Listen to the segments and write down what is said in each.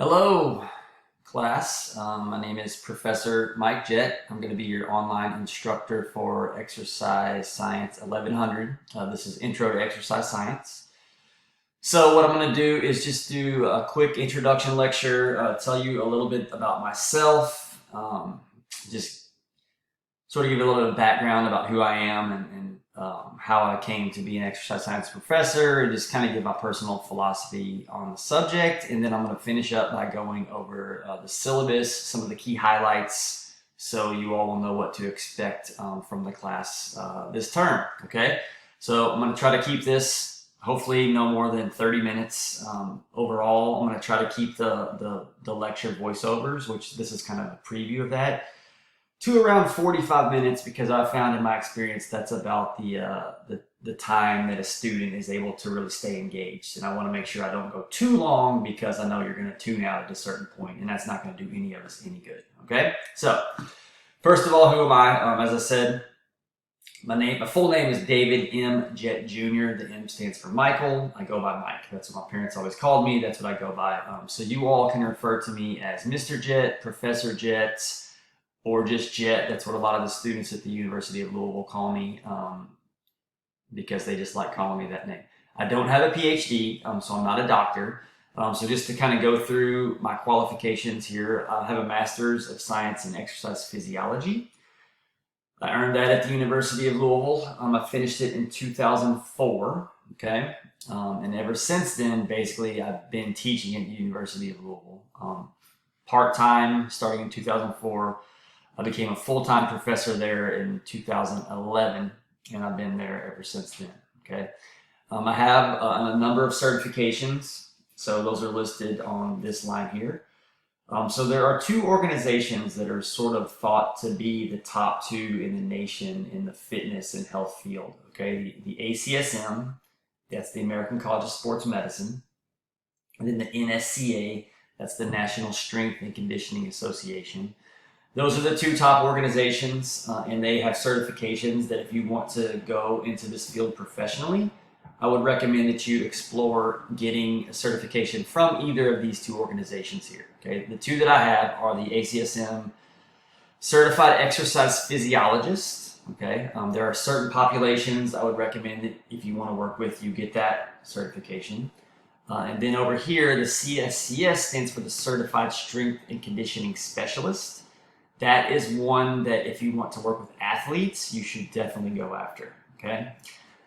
Hello, class. My name is Professor Mike Jett. I'm going to be your online instructor for Exercise Science 1100. This is Intro to Exercise Science. So what I'm going to do is just do a quick introduction lecture, tell you a little bit about myself, just sort of give you a little bit of background about who I am and how I came to be an exercise science professor, and just kind of give my personal philosophy on the subject. And then I'm going to finish up by going over the syllabus, some of the key highlights, so you all will know what to expect from the class this term. Okay, so I'm going to try to keep this hopefully no more than 30 minutes overall. I'm going to try to keep the lecture voiceovers, which this is kind of a preview of that, to around 45 minutes, because I found in my experience that's about the time that a student is able to really stay engaged. And I want to make sure I don't go too long, because I know you're going to tune out at a certain point, and that's not going to do any of us any good. Okay, so first of all, who am I? As I said, my full name is David M. Jett Jr. The M stands for Michael. I go by Mike. That's what my parents always called me. That's what I go by. So you all can refer to me as Mr. Jett, Professor Jett, or just Jett. That's what a lot of the students at the University of Louisville call me, because they just like calling me that name. I don't have a PhD, so I'm not a doctor. So just to kind of go through my qualifications here, I have a Master's of Science in Exercise Physiology. I earned that at the University of Louisville. I finished it in 2004, okay? And ever since then, basically, I've been teaching at the University of Louisville. Part-time, starting in 2004. I became a full-time professor there in 2011, and I've been there ever since then, okay? I have a number of certifications, so those are listed on this line here. So there are two organizations that are sort of thought to be the top two in the nation in the fitness and health field, okay? The ACSM, that's the American College of Sports Medicine, and then the NSCA, that's the National Strength and Conditioning Association. Those are the two top organizations, and they have certifications that if you want to go into this field professionally, I would recommend that you explore getting a certification from either of these two organizations here. Okay, the two that I have are the ACSM Certified Exercise Physiologist. Okay, there are certain populations I would recommend that if you want to work with, you get that certification. And then over here, the CSCS stands for the Certified Strength and Conditioning Specialist. That is one that if you want to work with athletes, you should definitely go after. Okay,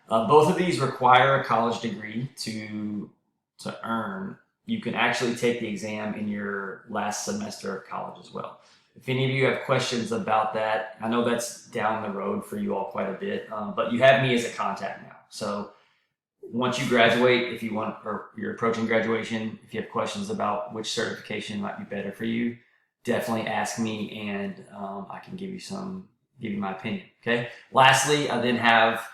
both of these require a college degree to earn. You can actually take the exam in your last semester of college as well. If any of you have questions about that, I know that's down the road for you all quite a bit, but you have me as a contact now. So once you graduate, if you want, or you're approaching graduation, if you have questions about which certification might be better for you, definitely ask me, and I can give you my opinion. Okay. Lastly, I then have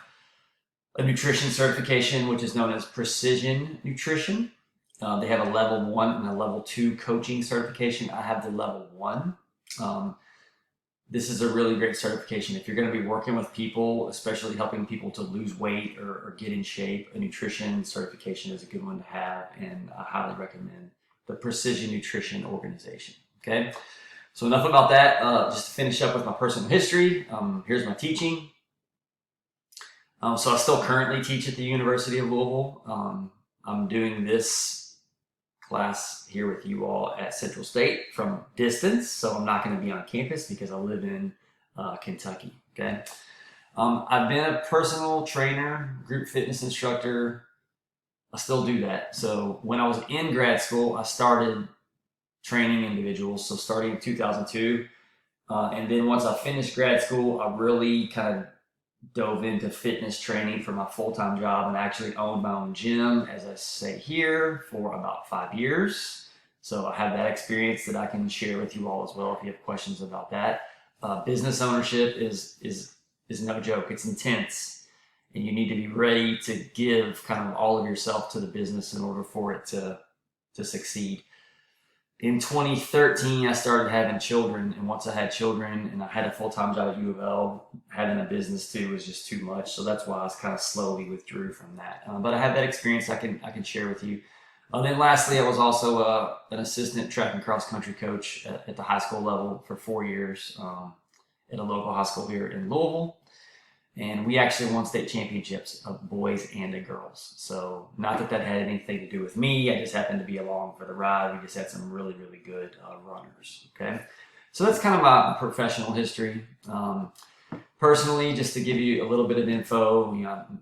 a nutrition certification, which is known as Precision Nutrition. They have a level 1 and a level 2 coaching certification. I have the level 1. This is a really great certification. If you're going to be working with people, especially helping people to lose weight or get in shape, a nutrition certification is a good one to have, and I highly recommend the Precision Nutrition organization. Okay, so enough about that. Just to finish up with my personal history, here's my teaching. So I still currently teach at the University of Louisville. I'm doing this class here with you all at Central State from distance, so I'm not going to be on campus because I live in Kentucky. Okay, I've been a personal trainer, group fitness instructor. I still do that. So when I was in grad school, I started training individuals. So starting in 2002, and then once I finished grad school, I really kind of dove into fitness training for my full-time job, and actually owned my own gym, as I say here, for about 5 years. So I have that experience that I can share with you all as well if you have questions about that. Business ownership is no joke. It's intense, and you need to be ready to give kind of all of yourself to the business in order for it to succeed. In 2013, I started having children, and once I had children and I had a full-time job at U of L, having a business too was just too much. So that's why I was kind of slowly withdrew from that. But I have that experience I can share with you. Then lastly, I was also an assistant track and cross country coach at the high school level for 4 years at a local high school here in Louisville. And we actually won state championships of boys and of girls. So not that that had anything to do with me. I just happened to be along for the ride. We just had some really, really good runners. Okay. So that's kind of my professional history. Personally, just to give you a little bit of info,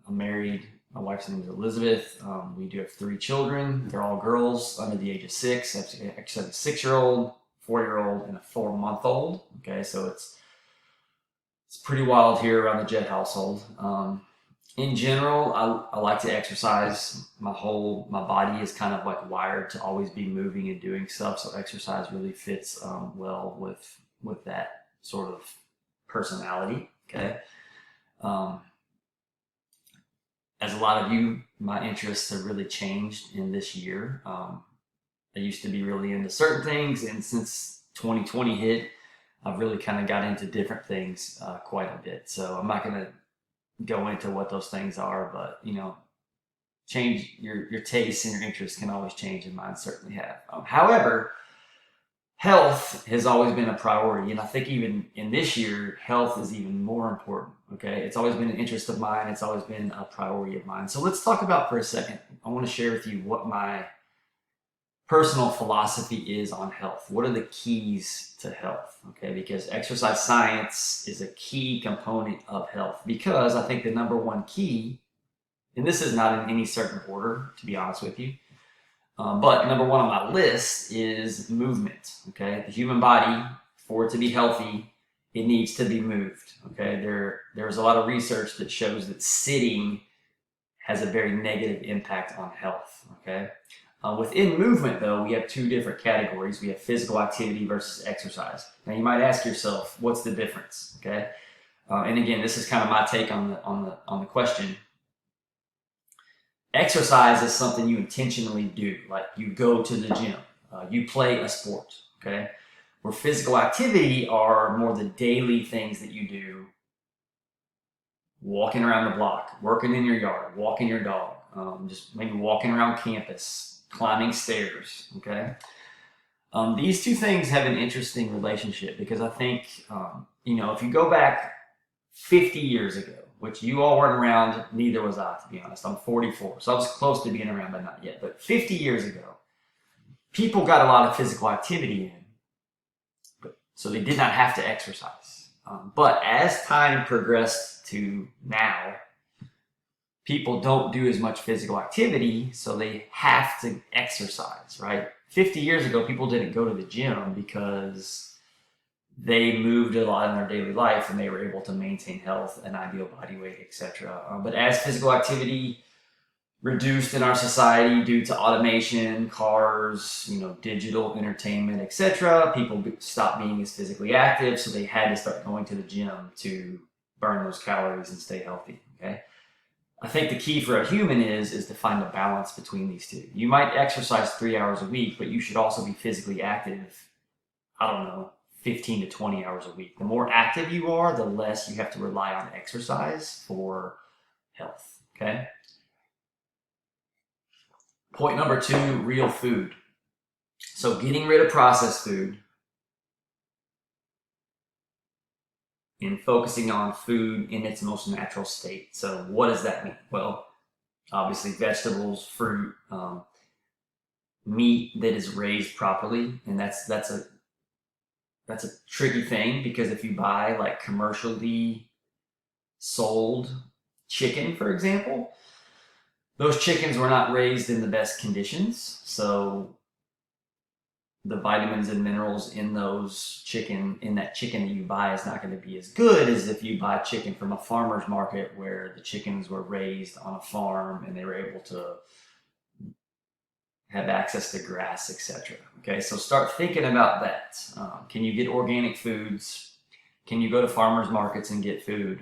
I'm married. My wife's name is Elizabeth. We do have 3 children. They're all girls under the age of 6. I actually have a 6-year-old, 4-year-old, and a 4-month-old. Okay, so it's pretty wild here around the Jet household. In general, I like to exercise. My body is kind of like wired to always be moving and doing stuff. So exercise really fits well with that sort of personality. Okay. As a lot of you, my interests have really changed in this year. I used to be really into certain things, and since 2020 hit, I've really kind of got into different things quite a bit. So I'm not going to go into what those things are, but change your tastes and your interests can always change, and mine certainly have. However, health has always been a priority, and I think even in this year, health is even more important. Okay, it's always been an interest of mine. It's always been a priority of mine. So let's talk about for a second. I want to share with you what my personal philosophy is on health. What are the keys to health? Okay, because exercise science is a key component of health. Because I think the number one key, and this is not in any certain order, to be honest with you. But number one on my list is movement. Okay, the human body, for it to be healthy, it needs to be moved. Okay, there's a lot of research that shows that sitting has a very negative impact on health. Okay, within movement though, we have 2 different categories. We have physical activity versus exercise. Now you might ask yourself, what's the difference? Okay, and again, this is kind of my take on the question. Exercise is something you intentionally do, like you go to the gym, you play a sport, okay? Where physical activity are more the daily things that you do, walking around the block, working in your yard, walking your dog, just maybe walking around campus, climbing stairs, okay? These 2 things have an interesting relationship because I think, if you go back 50 years ago, which you all weren't around, neither was I, to be honest. I'm 44, so I was close to being around, but not yet. But 50 years ago, people got a lot of physical activity in, so they did not have to exercise. But as time progressed to now, people don't do as much physical activity, so they have to exercise, right? 50 years ago, people didn't go to the gym because they moved a lot in their daily life and they were able to maintain health, an ideal body weight, etc. But as physical activity reduced in our society due to automation, cars, digital entertainment, etc., people stopped being as physically active, so they had to start going to the gym to burn those calories and stay healthy. Okay, I think the key for a human is to find a balance between these 2. You might exercise 3 hours a week, but you should also be physically active, 15 to 20 hours a week. The more active you are, the less you have to rely on exercise for health. Okay. Point number 2, real food. So getting rid of processed food and focusing on food in its most natural state. So what does that mean? Well, obviously vegetables, fruit, meat that is raised properly, and that's a tricky thing because if you buy like commercially sold chicken, for example, those chickens were not raised in the best conditions. So the vitamins and minerals in that chicken that you buy is not going to be as good as if you buy chicken from a farmer's market where the chickens were raised on a farm and they were able to have access to grass, etc. Okay, so start thinking about that. Can you get organic foods? Can you go to farmers markets and get food?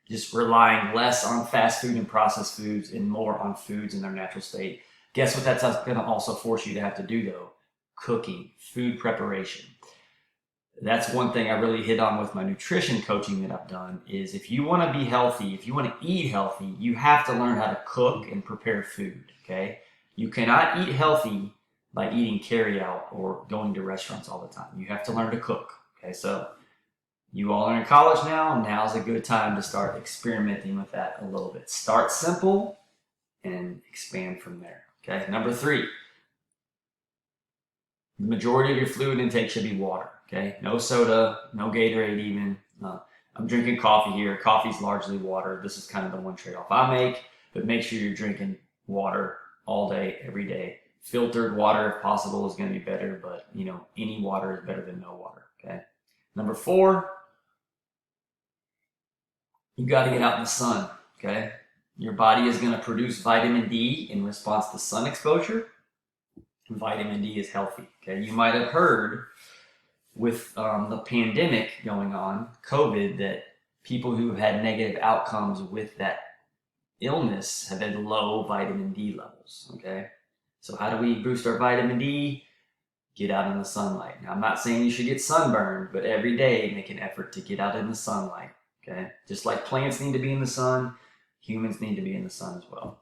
Just relying less on fast food and processed foods and more on foods in their natural state. Guess what that's going to also force you to have to do though? Cooking, food preparation. That's one thing I really hit on with my nutrition coaching that I've done is if you want to be healthy, if you want to eat healthy, you have to learn how to cook and prepare food, okay? You cannot eat healthy by eating carry out or going to restaurants all the time. You have to learn to cook. Okay, so you all are in college now. Now's a good time to start experimenting with that a little bit. Start simple and expand from there. Okay, number 3, the majority of your fluid intake should be water. Okay, no soda, no Gatorade even. I'm drinking coffee here. Coffee's largely water. This is kind of the one trade-off I make, but make sure you're drinking water all day, every day. Filtered water, if possible, is going to be better, but any water is better than no water. Okay. Number 4, you got to get out in the sun. Okay. Your body is going to produce vitamin D in response to sun exposure. Vitamin D is healthy. Okay. You might have heard with the pandemic going on, COVID, that people who had negative outcomes with that illness have had low vitamin D levels. Okay. So how do we boost our vitamin D? Get out in the sunlight. Now, I'm not saying you should get sunburned, but every day make an effort to get out in the sunlight. Okay. Just like plants need to be in the sun, humans need to be in the sun as well.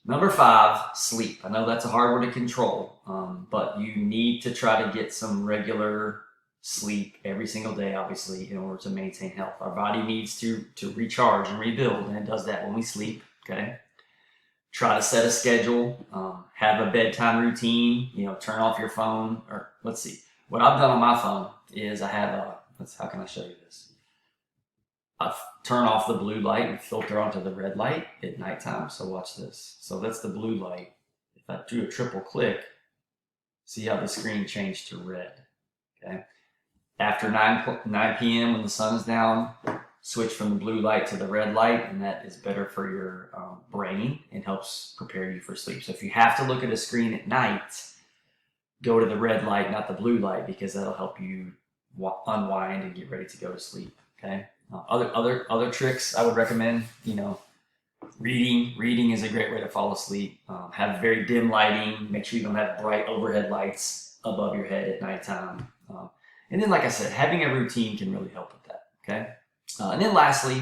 Number 5, sleep. I know that's a hard word to control, but you need to try to get some regular sleep every single day, obviously, in order to maintain health. Our body needs to recharge and rebuild, and it does that when we sleep. Okay. Try to set a schedule, have a bedtime routine, turn off your phone, or let's see. What I've done on my phone is I have how can I show you this? I turn off the blue light and filter onto the red light at nighttime. So watch this. So that's the blue light. If I do a triple click, see how the screen changed to red. Okay. After 9 p.m. when the sun is down, switch from the blue light to the red light, and that is better for your brain and helps prepare you for sleep. So if you have to look at a screen at night, go to the red light, not the blue light, because that'll help you unwind and get ready to go to sleep. Okay. Other tricks I would recommend. Reading is a great way to fall asleep. Have very dim lighting. Make sure you don't have bright overhead lights above your head at nighttime. And then, like I said, having a routine can really help with that. Okay. And then lastly,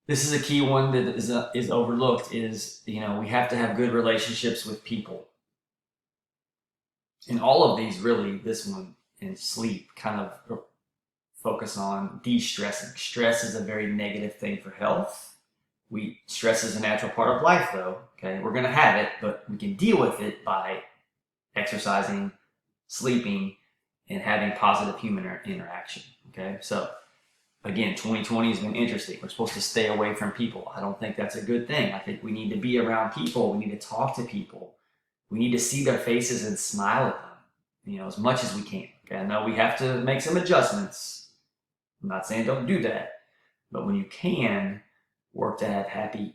this is a key one that is overlooked, is, we have to have good relationships with people. And all of these, really, this one and sleep kind of focus on de-stressing. Stress is a very negative thing for health. Stress is a natural part of life, though. Okay, we're going to have it, but we can deal with it by exercising, sleeping, and having positive human interaction. Okay, so again, 2020 has been interesting. We're supposed to stay away from people. I don't think that's a good thing. I think we need to be around people. We need to talk to people. We need to see their faces and smile at them, as much as we can. Okay, I know we have to make some adjustments. I'm not saying don't do that, but when you can, work to have happy,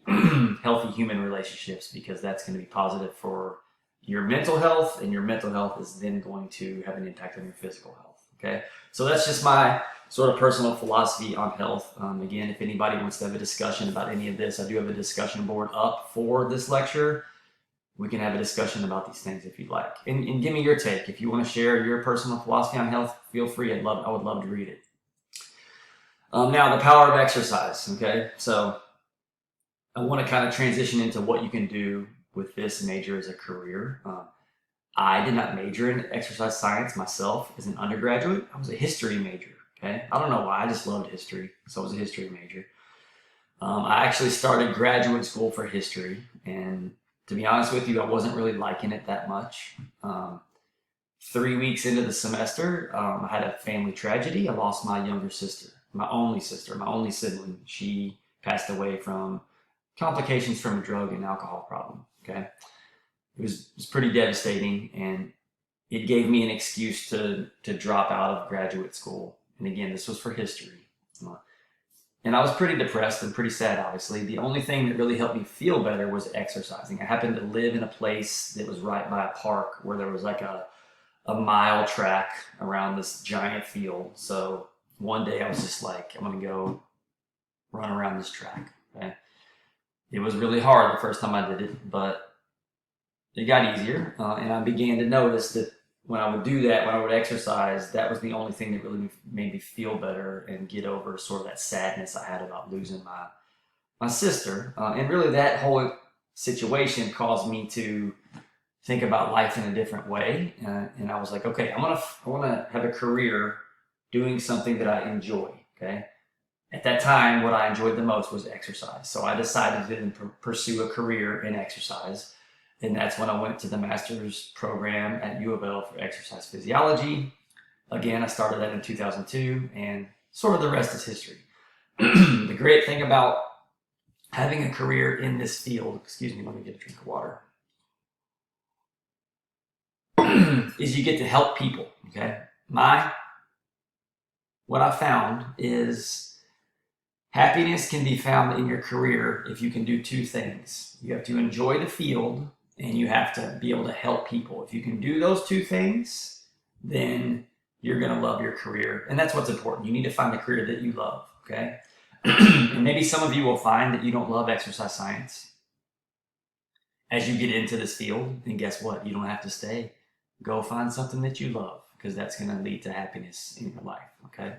healthy human relationships, because that's going to be positive for your mental health, and your mental health is then going to have an impact on your physical health. Okay, so that's just my sort of personal philosophy on health. Again, if anybody wants to have a discussion about any of this, I do have a discussion board up for this lecture. We can have a discussion about these things if you'd like, and give me your take. If you want to share your personal philosophy on health, feel free. I would love to read it. Now, the power of exercise. Okay, so I want to kind of transition into what you can do with this major as a career. I did not major in exercise science myself as an undergraduate. I was a history major. Okay, I don't know why. I just loved history, so I was a history major. I actually started graduate school for history, and to be honest with you, I wasn't really liking it that much. 3 weeks into the semester, I had a family tragedy. I lost my younger sister, my only sibling. She passed away from complications from a drug and alcohol problem. Okay, it was pretty devastating, and it gave me an excuse to drop out of graduate school. And again, this was for history. And I was pretty depressed and pretty sad, obviously. The only thing that really helped me feel better was exercising. I happened to live in a place that was right by a park where there was like a mile track around this giant field. So one day I was just like, I'm going to go run around this track. Okay? It was really hard the first time I did it, but it got easier. And I began to notice that when I would do that, when I would exercise, that was the only thing that really made me feel better and get over sort of that sadness I had about losing my sister. And really that whole situation caused me to think about life in a different way. And I was like, okay, I want to have a career doing something that I enjoy. Okay. At that time, what I enjoyed the most was exercise. So I decided to pursue a career in exercise. And that's when I went to the master's program at U of L for exercise physiology. Again, I started that in 2002, and sort of the rest is history. The great thing about having a career in this field, excuse me, let me get a drink of water, is you get to help people, okay? What I found is happiness can be found in your career if you can do two things. You have to enjoy the field, and you have to be able to help people. If you can do those two things, then you're going to love your career. And that's what's important. You need to find a career that you love, okay? And maybe some of you will find that you don't love exercise science as you get into this field. And guess what? You don't have to stay. Go find something that you love, because that's going to lead to happiness in your life, okay?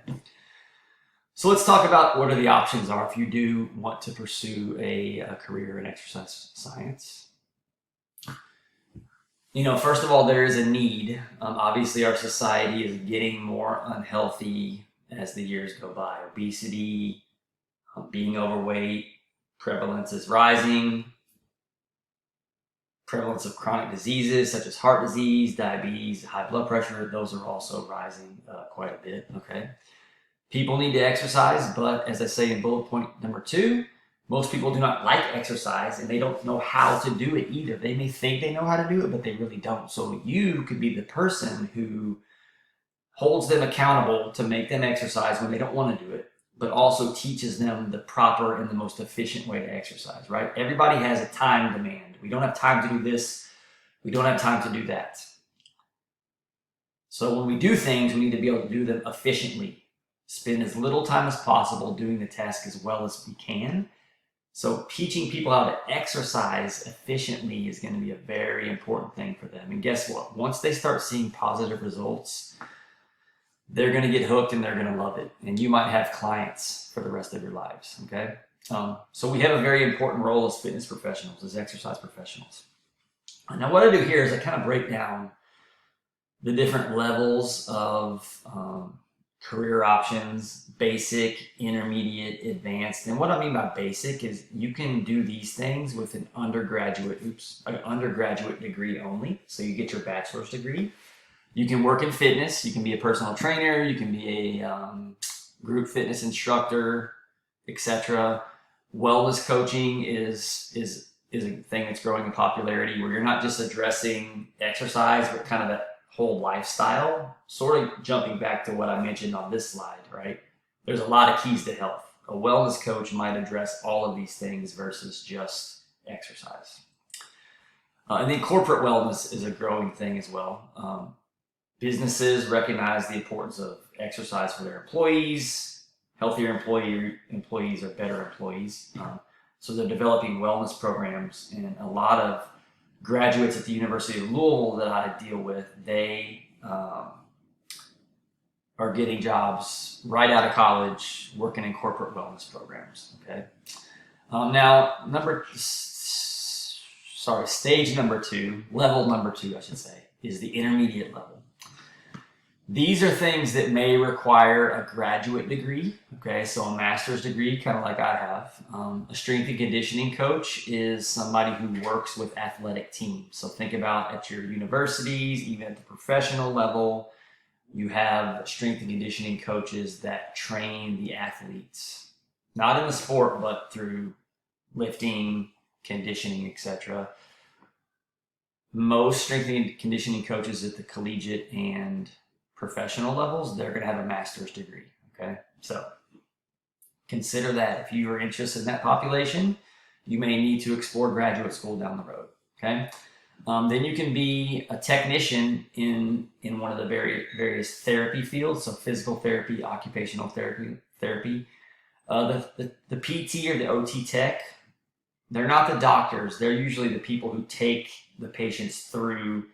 So let's talk about what are the options are if you do want to pursue a career in exercise science. You know, first of all, there is a need. Obviously, our society is getting more unhealthy as the years go by. Obesity, being overweight, prevalence is rising. Prevalence of chronic diseases such as heart disease, diabetes, high blood pressure, those are also rising quite a bit, okay? People need to exercise, but as I say in bullet point number 2, most people do not like exercise, and they don't know how to do it either. They may think they know how to do it, but they really don't. So you could be the person who holds them accountable to make them exercise when they don't want to do it, but also teaches them the proper and the most efficient way to exercise, right? Everybody has a time demand. We don't have time to do this. We don't have time to do that. So when we do things, we need to be able to do them efficiently. Spend as little time as possible doing the task as well as we can. So teaching people how to exercise efficiently is going to be a very important thing for them. And guess what? Once they start seeing positive results, they're going to get hooked and they're going to love it. And you might have clients for the rest of your lives, okay? So we have a very important role as fitness professionals, as exercise professionals. Now what I do here is I kind of break down the different levels of career options: basic, intermediate, advanced. And what I mean by basic is you can do these things with an undergraduate degree only. So you get your bachelor's degree. You can work in fitness. You can be a personal trainer. You can be a group fitness instructor, etc. Wellness coaching is a thing that's growing in popularity, where you're not just addressing exercise, but kind of that whole lifestyle, sort of jumping back to what I mentioned on this slide, right? There's a lot of keys to health. A wellness coach might address all of these things versus just exercise. And then corporate wellness is a growing thing as well. Businesses recognize the importance of exercise for their employees. Healthier employees are better employees. So they're developing wellness programs, and a lot of graduates at the University of Louisville that I deal with, they are getting jobs right out of college working in corporate wellness programs, okay? Now, stage number 2, level number 2, I should say, is the intermediate level. These are things that may require a graduate degree, okay? So a master's degree, kind of like I have. A strength and conditioning coach is somebody who works with athletic teams. So think about at your universities, even at the professional level, you have strength and conditioning coaches that train the athletes, not in the sport, but through lifting, conditioning, etc. Most strength and conditioning coaches at the collegiate and professional levels, they're going to have a master's degree, okay? So consider that. If you are interested in that population, you may need to explore graduate school down the road, okay? Then you can be a technician in one of the various therapy fields, so physical therapy, occupational therapy. The PT or the OT tech, they're not the doctors. They're usually the people who take the patients through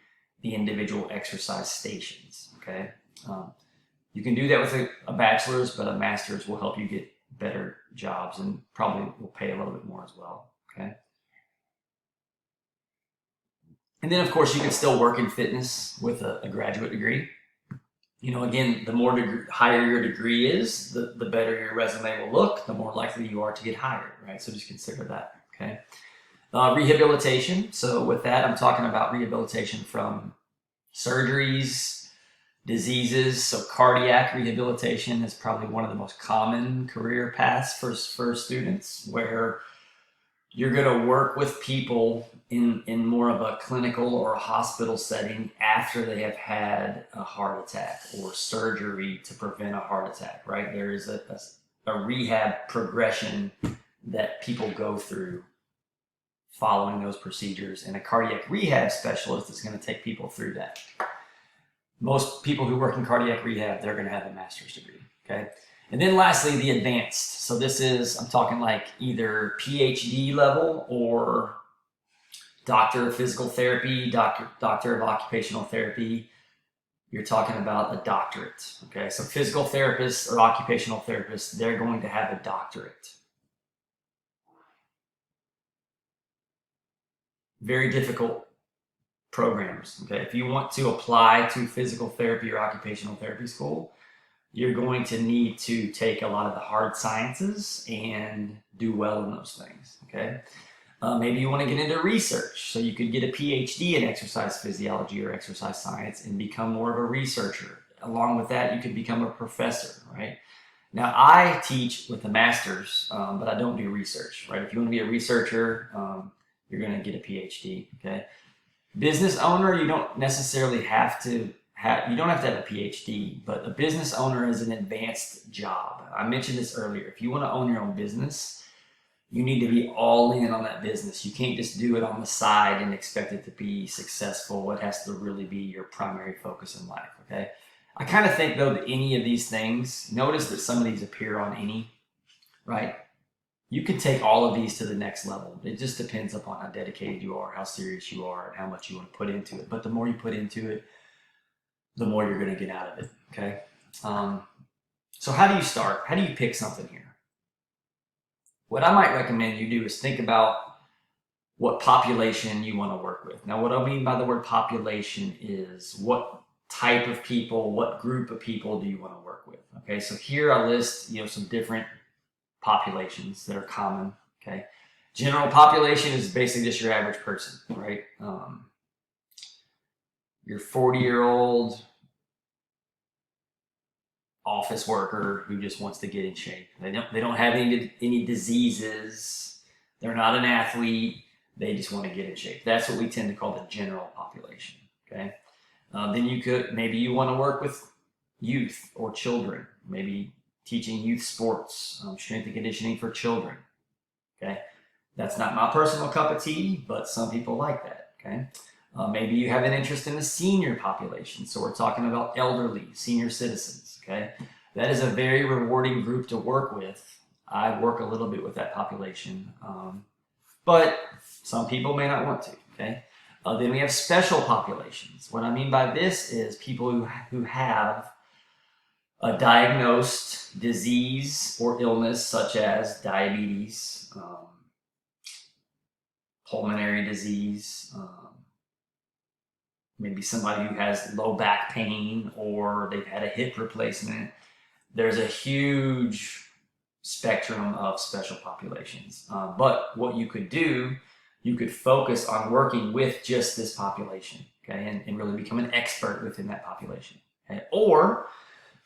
the individual exercise stations, okay? You can do that with a bachelor's, but a master's will help you get better jobs and probably will pay a little bit more as well, okay? And then, of course, you can still work in fitness with a graduate degree. Again, the more higher your degree is, the better your resume will look, the more likely you are to get hired, right? So just consider that, okay? Rehabilitation. So with that, I'm talking about rehabilitation from surgeries, diseases. So cardiac rehabilitation is probably one of the most common career paths for students, where you're going to work with people in more of a clinical or a hospital setting after they have had a heart attack or surgery to prevent a heart attack, right? There is a rehab progression that people go through following those procedures, and a cardiac rehab specialist is going to take people through that. Most people who work in cardiac rehab, they're going to have a master's degree, okay? And then lastly, the advanced. So this is, I'm talking like either PhD level or doctor of physical therapy, doctor of occupational therapy. You're talking about a doctorate, okay? So physical therapists or occupational therapists, they're going to have a doctorate. Very difficult programs, okay? If you want to apply to physical therapy or occupational therapy school, you're going to need to take a lot of the hard sciences and do well in those things, okay? Maybe you want to get into research, so you could get a PhD in exercise physiology or exercise science and become more of a researcher. Along with that, you could become a professor, right? Now, I teach with a master's, but I don't do research, right? If you want to be a researcher, you're going to get a PhD, okay? Business owner, you don't necessarily have to have a PhD, but a business owner is an advanced job. I mentioned this earlier. If you want to own your own business, you need to be all in on that business. You can't just do it on the side and expect it to be successful. It has to really be your primary focus in life, okay? I kind of think, though, that any of these things, notice that some of these appear on any, right? You can take all of these to the next level. It just depends upon how dedicated you are, how serious you are, and how much you want to put into it. But the more you put into it, the more you're going to get out of it, okay? So how do you start? How do you pick something here? What I might recommend you do is think about what population you want to work with. Now, what I mean by the word population is what type of people, what group of people do you want to work with, okay? So here I list, some different populations that are common, okay? General population is basically just your average person, right? Your 40-year-old office worker who just wants to get in shape. They don't have any diseases. They're not an athlete. They just want to get in shape. That's what we tend to call the general population, okay? Then maybe you want to work with youth or children, maybe teaching youth sports, strength and conditioning for children, okay? That's not my personal cup of tea, but some people like that, okay? Maybe you have an interest in the senior population, so we're talking about elderly, senior citizens, okay? That is a very rewarding group to work with. I work a little bit with that population, but some people may not want to, okay? Then we have special populations. What I mean by this is people who have a diagnosed disease or illness such as diabetes, pulmonary disease, maybe somebody who has low back pain or they've had a hip replacement. There's a huge spectrum of special populations. But what you could do, you could focus on working with just this population, okay, and really become an expert within that population. Okay? Or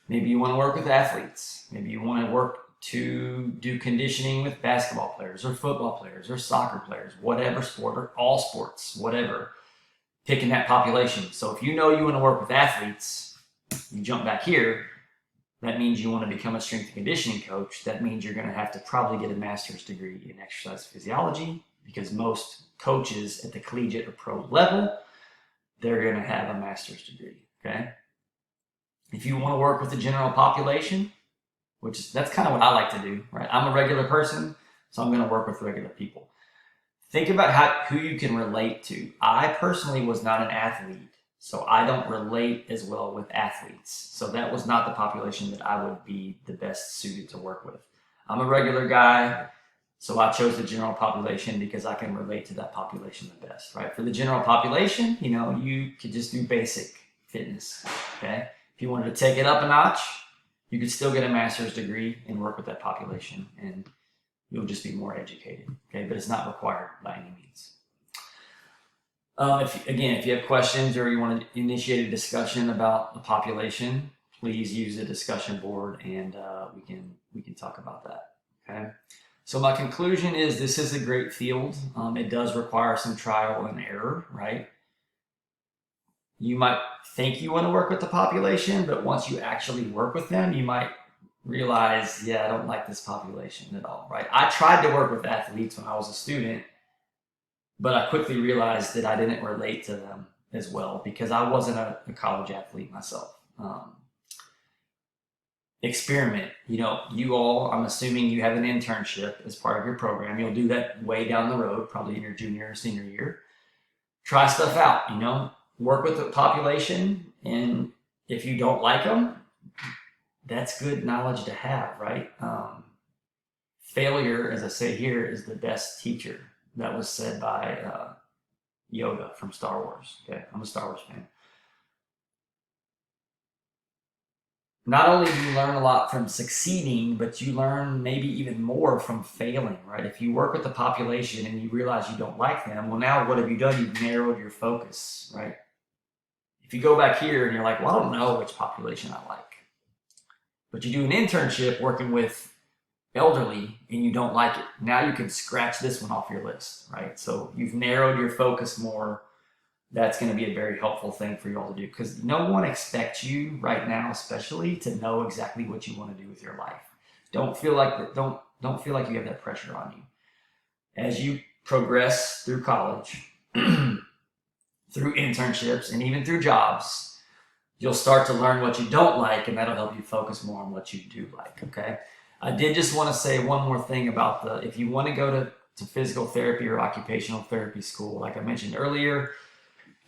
maybe you want to work with athletes. Maybe you want to work to do conditioning with basketball players or football players or soccer players, whatever sport, or all sports, whatever. Picking that population. So if you know you want to work with athletes, you jump back here, that means you want to become a strength and conditioning coach. That means you're going to have to probably get a master's degree in exercise physiology, because most coaches at the collegiate or pro level, they're going to have a master's degree, okay? If you want to work with the general population, that's kind of what I like to do, right? I'm a regular person, so I'm going to work with regular people. Think about who you can relate to. I personally was not an athlete, so I don't relate as well with athletes. So that was not the population that I would be the best suited to work with. I'm a regular guy, So I chose the general population because I can relate to that population the best, right? For the general population, you could just do basic fitness, okay? If you wanted to take it up a notch, you could still get a master's degree and work with that population, and you'll just be more educated, okay? But it's not required by any means. If you have questions or you want to initiate a discussion about the population, please use the discussion board, and we can talk about that, okay? So my conclusion is this is a great field. It does require some trial and error, right? You might think you want to work with the population, but once you actually work with them, you might realize, yeah, I don't like this population at all, right? I tried to work with athletes when I was a student, but I quickly realized that I didn't relate to them as well because I wasn't a college athlete myself. Experiment. You all, I'm assuming you have an internship as part of your program. You'll do that way down the road, probably in your junior or senior year. Try stuff out, work with the population, and if you don't like them, that's good knowledge to have, right? Failure, as I say here, is the best teacher. That was said by Yoda from Star Wars. Okay, I'm a Star Wars fan. Not only do you learn a lot from succeeding, but you learn maybe even more from failing, right? If you work with the population and you realize you don't like them, well, now what have you done? You've narrowed your focus, right? If you go back here and you're like, well, I don't know which population I like, but you do an internship working with elderly and you don't like it, now you can scratch this one off your list, right? So you've narrowed your focus more. That's going to be a very helpful thing for you all to do because no one expects you right now, especially, to know exactly what you want to do with your life. Don't feel like don't feel like you have that pressure on you. As you progress through college, through internships, and even through jobs, you'll start to learn what you don't like, and that'll help you focus more on what you do like. Okay. I did just want to say one more thing about if you want to go to physical therapy or occupational therapy school, like I mentioned earlier,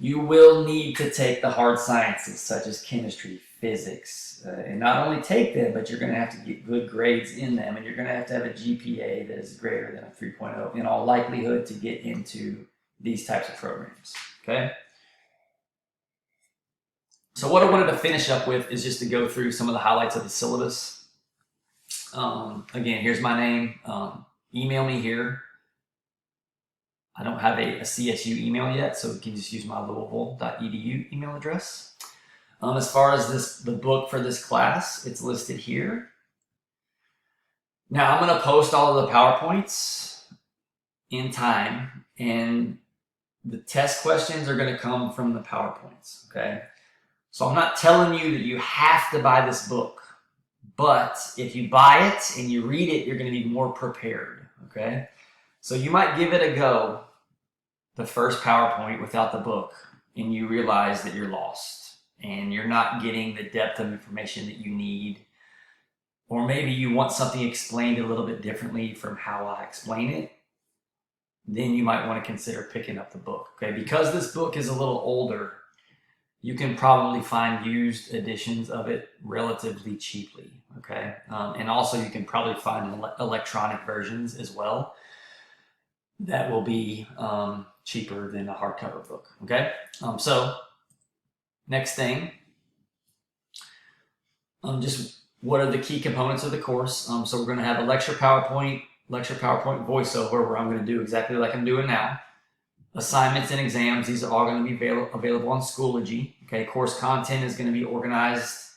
you will need to take the hard sciences such as chemistry, physics, and not only take them, but you're going to have to get good grades in them, and you're going to have a GPA that is greater than a 3.0 in all likelihood to get into these types of programs, okay? So what I wanted to finish up with is just to go through some of the highlights of the syllabus. Again, here's my name. Email me here. I don't have a CSU email yet, so you can just use my louisville.edu email address. As far as the book for this class, it's listed here. Now I'm going to post all of the PowerPoints in time, and the test questions are going to come from the PowerPoints, okay? So I'm not telling you that you have to buy this book, but if you buy it and you read it, you're going to be more prepared, okay? So you might give it a go, the first PowerPoint without the book, and you realize that you're lost and you're not getting the depth of information that you need. Or maybe you want something explained a little bit differently from how I explain it. Then you might want to consider picking up the book, okay? Because this book is a little older, you can probably find used editions of it relatively cheaply, okay? And also you can probably find electronic versions as well that will be cheaper than a hardcover book, okay? So next thing, just what are the key components of the course? So we're going to have a lecture PowerPoint voiceover where I'm going to do exactly like I'm doing now. Assignments and exams, these are all going to be available on Schoology. Okay, course content is going to be organized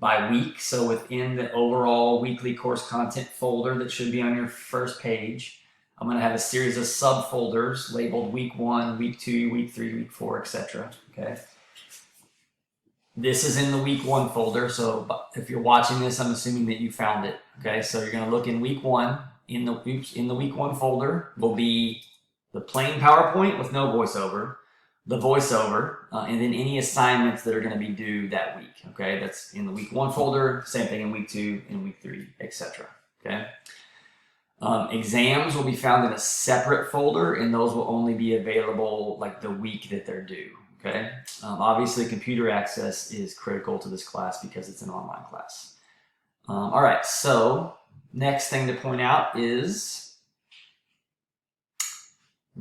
by week. So within the overall weekly course content folder that should be on your first page, I'm going to have a series of subfolders labeled week 1, week 2, week 3, week 4, etc. Okay. This is in the week 1 folder. So if you're watching this, I'm assuming that you found it. Okay, so you're going to look in week 1. In the week 1 folder will be the plain PowerPoint with no voiceover, the voiceover, and then any assignments that are going to be due that week. Okay, that's in the week 1 folder. Same thing in week 2, and week 3, etc. Okay. Exams will be found in a separate folder, and those will only be available like the week that they're due. Okay. Obviously, computer access is critical to this class because it's an online class. All right. So next thing to point out is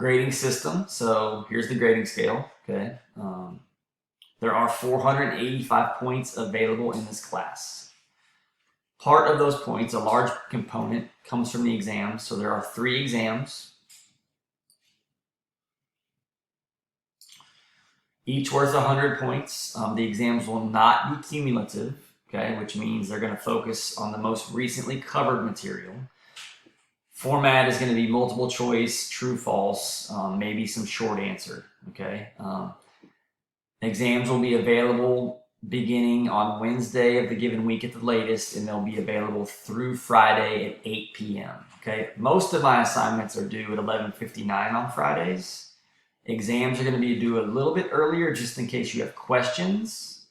Grading system. So here's the grading scale. Okay. There are 485 points available in this class. Part of those points, a large component, comes from the exams. So there are 3 exams, each worth 100 points. The exams will not be cumulative, okay, which means they're going to focus on the most recently covered material. Format is going to be multiple choice, true, false, maybe some short answer, okay. Exams will be available beginning on Wednesday of the given week at the latest, and they'll be available through Friday at 8 p.m. Okay, most of my assignments are due at 11:59 on Fridays. Exams are going to be due a little bit earlier just in case you have questions.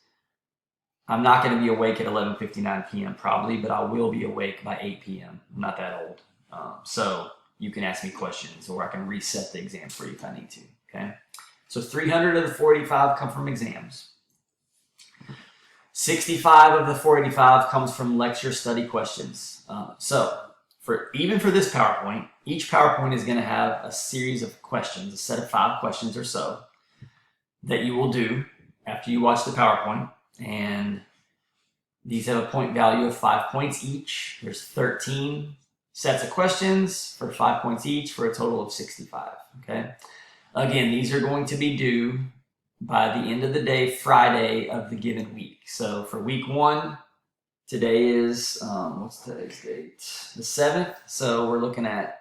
I'm not going to be awake at 11:59 p.m. probably, but I will be awake by 8 p.m. I'm not that old. So you can ask me questions, or I can reset the exam for you if I need to, okay? So 300 of the 485 come from exams. 65 of the 485 comes from lecture study questions. Even for this PowerPoint, each PowerPoint is going to have a series of questions, a set of 5 questions or so, that you will do after you watch the PowerPoint. And these have a point value of 5 points each. There's 13 sets of questions for 5 points each for a total of 65, okay? Again, these are going to be due by the end of the day, Friday of the given week. So for week 1, today is, what's today's date? The 7th. So we're looking at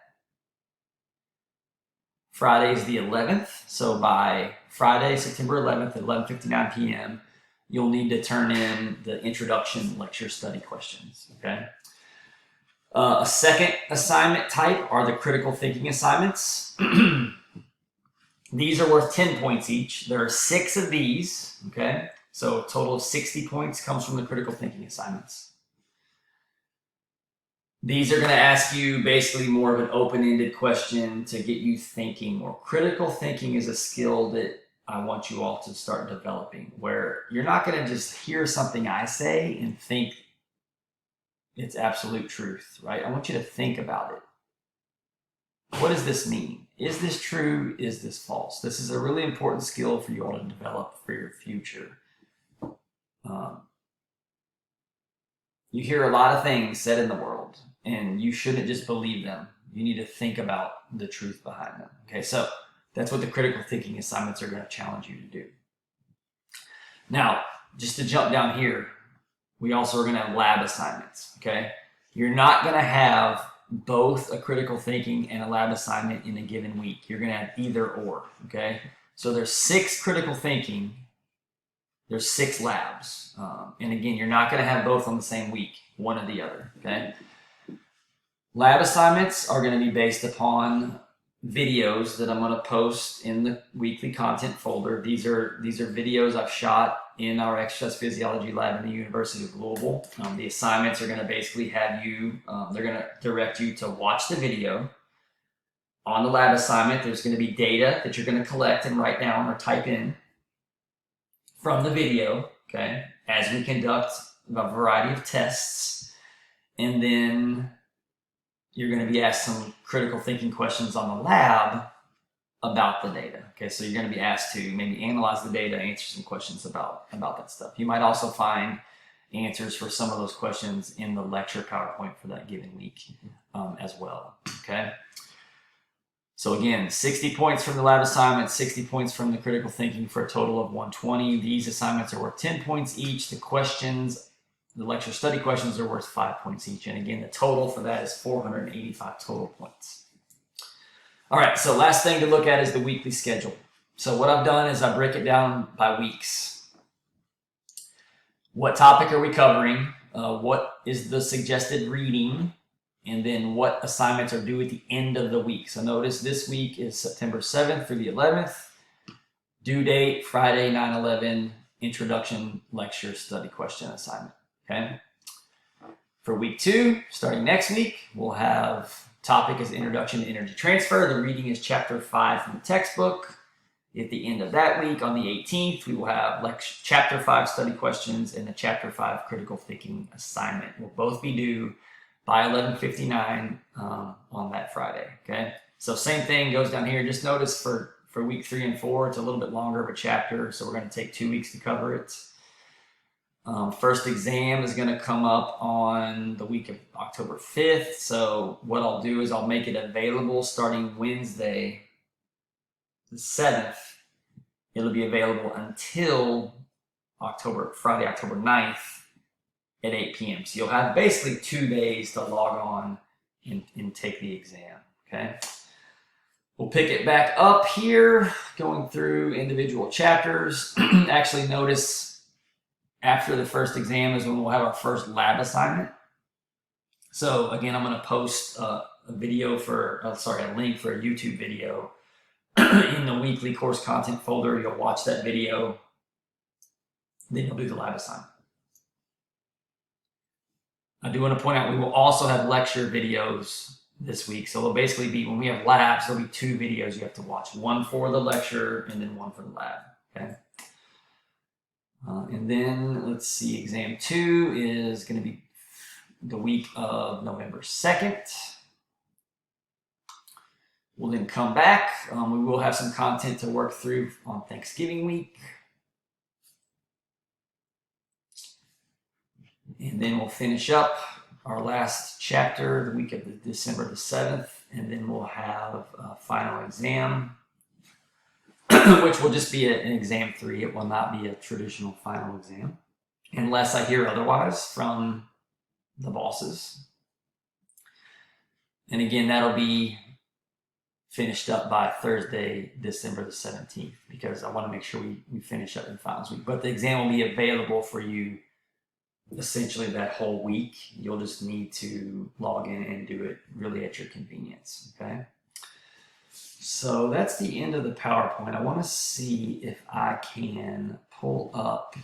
Friday's the 11th. So by Friday, September 11th at 11:59 p.m., you'll need to turn in the introduction lecture study questions, okay? A second assignment type are the critical thinking assignments. These are worth 10 points each. There are 6 of these, okay? So a total of 60 points comes from the critical thinking assignments. These are going to ask you basically more of an open-ended question to get you thinking more. Critical thinking is a skill that I want you all to start developing, where you're not going to just hear something I say and think it's absolute truth, right? I want you to think about it. What does this mean? Is this true? Is this false? This is a really important skill for you all to develop for your future. You hear a lot of things said in the world, and you shouldn't just believe them. You need to think about the truth behind them. Okay, so that's what the critical thinking assignments are going to challenge you to do. Now, just to jump down here, we also are going to have lab assignments, okay? You're not going to have both a critical thinking and a lab assignment in a given week. You're going to have either or, okay? So there's 6 critical thinking, there's 6 labs. And again, you're not going to have both on the same week, one or the other, okay? Lab assignments are going to be based upon videos that I'm going to post in the weekly content folder. These are videos I've shot in our exercise physiology lab in the University of Louisville. The assignments are going to basically have you, they're going to direct you to watch the video. On the lab assignment, there's going to be data that you're going to collect and write down or type in from the video, okay, as we conduct a variety of tests. And then you're going to be asked some critical thinking questions on the lab about the data. Okay, so you're going to be asked to maybe analyze the data, answer some questions about that stuff. You might also find answers for some of those questions in the lecture PowerPoint for that given week as well. Okay, so again, 60 points from the lab assignment, 60 points from the critical thinking for a total of 120. These assignments are worth 10 points each. The lecture study questions are worth 5 points each. And again, the total for that is 485 total points. All right, so last thing to look at is the weekly schedule. So what I've done is I break it down by weeks. What topic are we covering? What is the suggested reading? And then what assignments are due at the end of the week. So notice this week is September 7th through the 11th. Due date, Friday, 9/11, introduction lecture study question assignment. Okay. For week 2, starting next week, we'll have topic is Introduction to Energy Transfer. The reading is chapter 5 from the textbook. At the end of that week, on the 18th, we will have chapter 5 study questions and the chapter 5 critical thinking assignment. Will both be due by 11:59 on that Friday. Okay. So same thing goes down here. Just notice for week 3 and 4, it's a little bit longer of a chapter, so we're going to take 2 weeks to cover it. First exam is going to come up on the week of October 5th. So what I'll do is I'll make it available starting Wednesday, the 7th. It'll be available until Friday, October 9th at 8 p.m. So you'll have basically 2 days to log on and take the exam, okay? We'll pick it back up here, going through individual chapters. Actually, notice after the first exam is when we'll have our first lab assignment. So again, I'm going to post a link for a YouTube video in the weekly course content folder. You'll watch that video, then you'll do the lab assignment. I do want to point out we will also have lecture videos this week. So it'll basically be, when we have labs, there'll be 2 videos you have to watch. One for the lecture and then one for the lab, okay? And then, let's see, exam 2 is going to be the week of November 2nd. We'll then come back. We will have some content to work through on Thanksgiving week. And then we'll finish up our last chapter the week of December the 7th. And then we'll have a final exam, which will just be an exam 3. It will not be a traditional final exam, unless I hear otherwise from the bosses. And again, that'll be finished up by Thursday, December the 17th, because I want to make sure we finish up in finals week. But the exam will be available for you essentially that whole week. You'll just need to log in and do it really at your convenience, okay? So that's the end of the PowerPoint. I want to see if I can pull up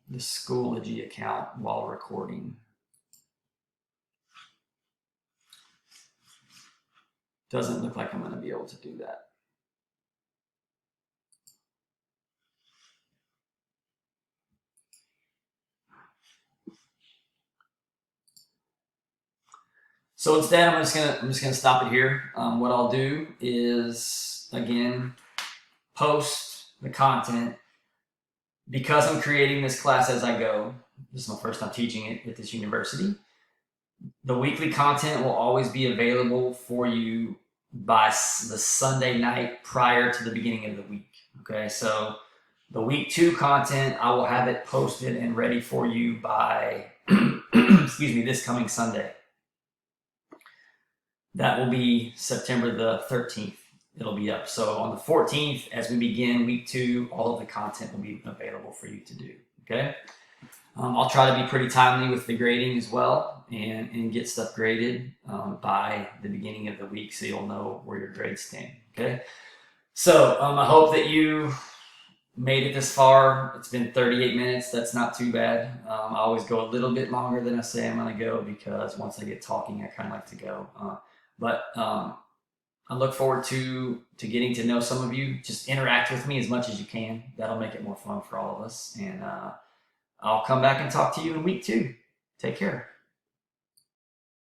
the Schoology account while recording. Doesn't look like I'm going to be able to do that. So instead, I'm just gonna stop it here. What I'll do is, again, post the content. Because I'm creating this class as I go, this is my first time teaching it at this university, the weekly content will always be available for you by the Sunday night prior to the beginning of the week, okay? So the week 2 content, I will have it posted and ready for you by, excuse me, this coming Sunday. That will be September the 13th. It'll be up. So on the 14th, as we begin week 2, all of the content will be available for you to do, okay? I'll try to be pretty timely with the grading as well and get stuff graded by the beginning of the week so you'll know where your grades stand, okay? So I hope that you made it this far. It's been 38 minutes. That's not too bad. I always go a little bit longer than I say I'm going to go because once I get talking, I kind of like to go. But I look forward to getting to know some of you. Just interact with me as much as you can. That'll make it more fun for all of us. And I'll come back and talk to you in week 2. Take care.